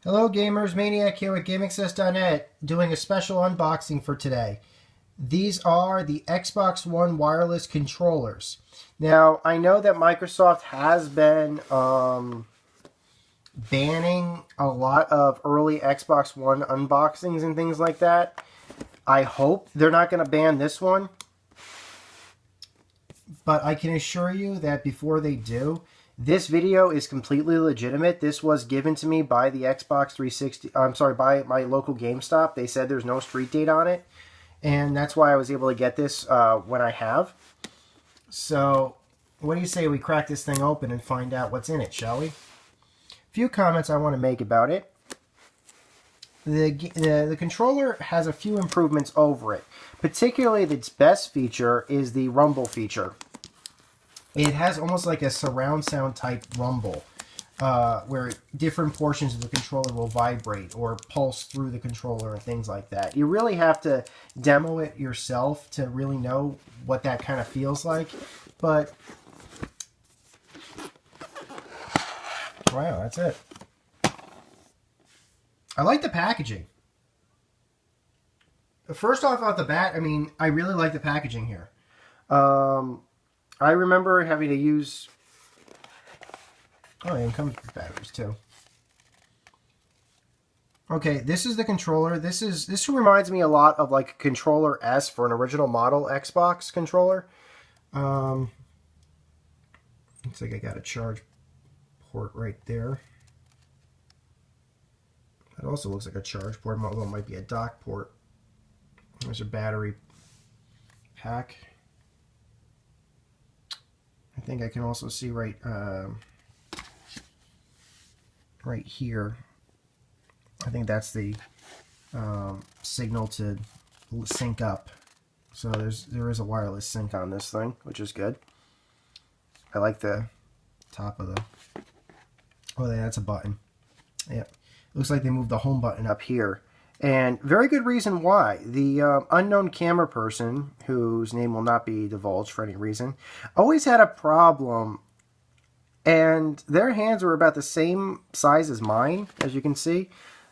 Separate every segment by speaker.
Speaker 1: Hello gamers, Maniac here with GameAccess.net doing a special unboxing for today. These are the Xbox One wireless controllers. Now, I know that Microsoft has been banning a lot of early Xbox One unboxings and things like that. I hope they're not going to ban this one. But I can assure you that before they do, this video is completely legitimate. This was given to me by the Xbox 360, I'm sorry, by my local GameStop. They said there's no street date on it. And that's why I was able to get this when I have. So, what do you say we crack this thing open and find out what's in it, shall we? A few comments I want to make about it. The controller has a few improvements over it. Particularly, its best feature is the rumble feature. It has almost like a surround sound type rumble, where different portions of the controller will vibrate or pulse through the controller and things like that. You really have to demo it yourself to really know what that kind of feels like. But, wow, that's it. I like the packaging. First off, out the bat, I mean, I really like the packaging here. I remember having to use... Oh, and it comes with batteries too. Okay, this is the controller. This reminds me a lot of like a controller S for an original model Xbox controller. Looks like I got a charge port right there. That also looks like a charge port, although it might be a dock port. There's a battery pack. I think I can also see right here. I think that's the signal to sync up. So there is a wireless sync on this thing, which is good. I like the top of the... Oh, yeah, that's a button. Yep. Looks like they moved the home button up here. And very good reason why. The unknown camera person, whose name will not be divulged for any reason, always had a problem. And their hands were about the same size as mine, as you can see.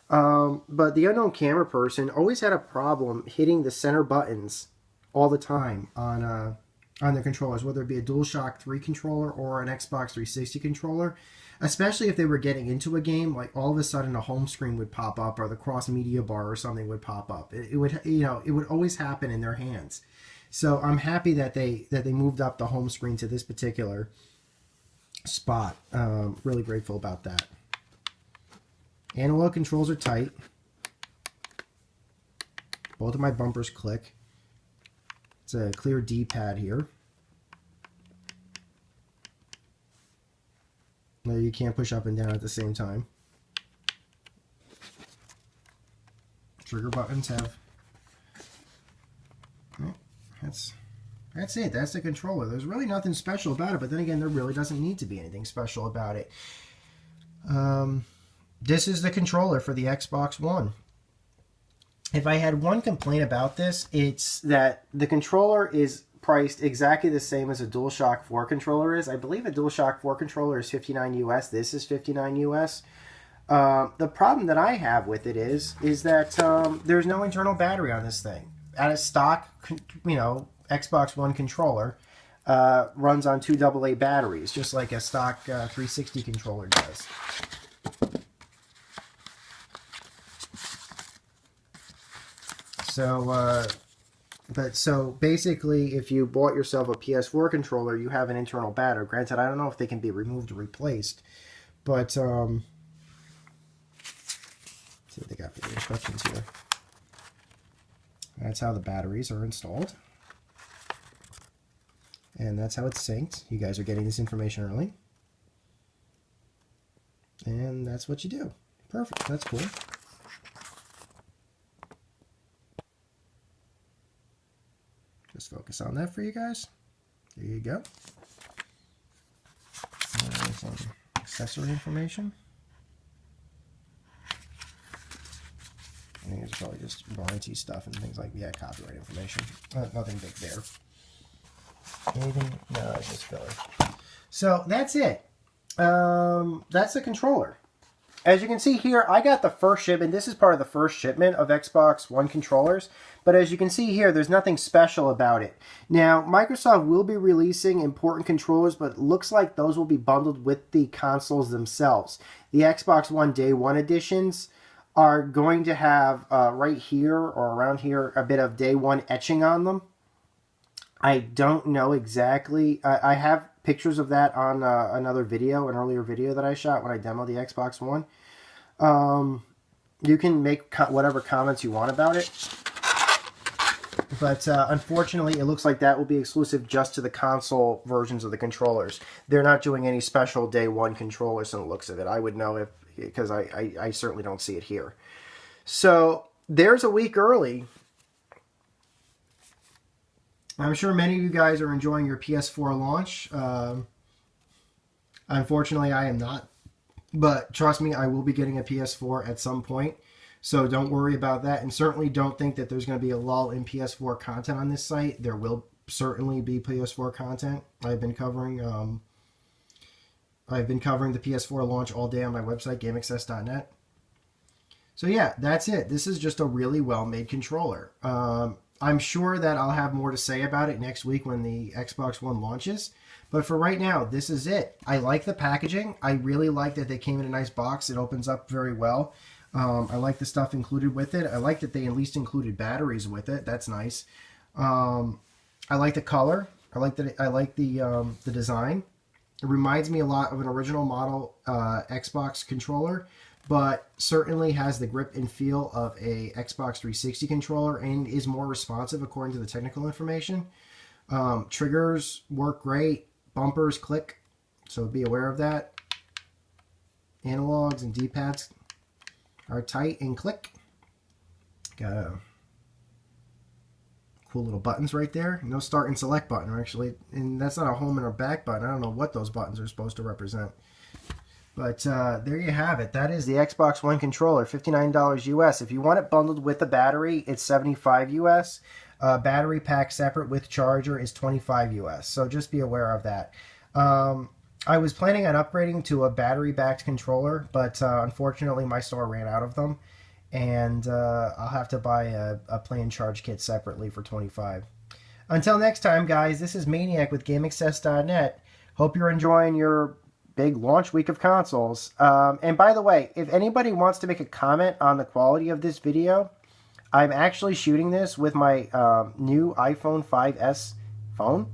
Speaker 1: But the unknown camera person always had a problem hitting the center buttons all the time on their controllers, whether it be a DualShock 3 controller or an Xbox 360 controller. Especially if they were getting into a game, like all of a sudden a home screen would pop up or the cross media bar or something would pop up. It would, you know, it would always happen in their hands. So I'm happy that they moved up the home screen to this particular spot. Really grateful about that. Analog controls are tight. Both of my bumpers click. It's a clear D-pad here. You can't push up and down at the same time. Trigger buttons have... Oh, that's it. That's the controller. There's really nothing special about it, but then again, there really doesn't need to be anything special about it. This is the controller for the Xbox One. If I had one complaint about this, it's that the controller is priced exactly the same as a DualShock 4 controller is. I believe a DualShock 4 controller is $59 US. This is $59 US. The problem that I have with it is that there's no internal battery on this thing. At a stock, you know, Xbox One controller runs on 2 AA batteries, just like a stock 360 controller does. So basically, if you bought yourself a PS4 controller, you have an internal battery. Granted, I don't know if they can be removed or replaced, but see what they got for the instructions here. That's how the batteries are installed, and that's how it's synced. You guys are getting this information early, and that's what you do. Perfect. That's cool. Just focus on that for you guys. There you go. Some accessory information. I think it's probably just warranty stuff and things like that, copyright information. Nothing big there. Anything? No, it's just filler. So that's it. That's the controller. As you can see here, I got the first shipment. This is part of the first shipment of Xbox One controllers. But as you can see here, there's nothing special about it. Now, Microsoft will be releasing important controllers, but it looks like those will be bundled with the consoles themselves. The Xbox One Day 1 editions are going to have right here or around here a bit of Day 1 etching on them. I don't know exactly. I have pictures of that on another video, an earlier video that I shot when I demoed the Xbox One. You can make whatever comments you want about it. But unfortunately, it looks like that will be exclusive just to the console versions of the controllers. They're not doing any special Day 1 controllers in the looks of it. I would know if, because I certainly don't see it here. So there's a week early. I'm sure many of you guys are enjoying your PS4 launch. Unfortunately, I am not. But trust me, I will be getting a PS4 at some point. So don't worry about that. And certainly don't think that there's going to be a lull in PS4 content on this site. There will certainly be PS4 content. I've been covering the PS4 launch all day on my website, gameaccess.net. So yeah, that's it. This is just a really well-made controller. I'm sure that I'll have more to say about it next week when the Xbox One launches. But for right now, this is it. I like the packaging. I really like that they came in a nice box. It opens up very well. I like the stuff included with it. I like that they at least included batteries with it. That's nice. I like the color. I like the design. It reminds me a lot of an original model Xbox controller, but certainly has the grip and feel of a Xbox 360 controller and is more responsive according to the technical information. Triggers work great. Bumpers click, so be aware of that. Analogs and D-pads are tight and click. Got cool little buttons right there. No start and select button, actually, and that's not a home and a back button. I don't know what those buttons are supposed to represent. But there you have it. That is the Xbox One controller, $59 US. If you want it bundled with a battery, it's $75 US. Battery pack separate with charger is $25 US. So just be aware of that. I was planning on upgrading to a battery-backed controller, but unfortunately my store ran out of them. And I'll have to buy a plain charge kit separately for $25. Until next time, guys, this is Maniac with GameAccess.net. Hope you're enjoying your big launch week of consoles. And by the way, if anybody wants to make a comment on the quality of this video, I'm actually shooting this with my new iPhone 5S phone.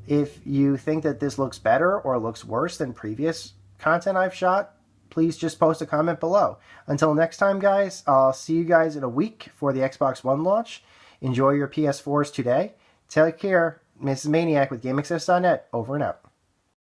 Speaker 1: If you think that this looks better or looks worse than previous content I've shot, please just post a comment below. Until next time, guys, I'll see you guys in a week for the Xbox One launch. Enjoy your PS4s today. Take care. This is Maniac with GameAccess.net. Over and out.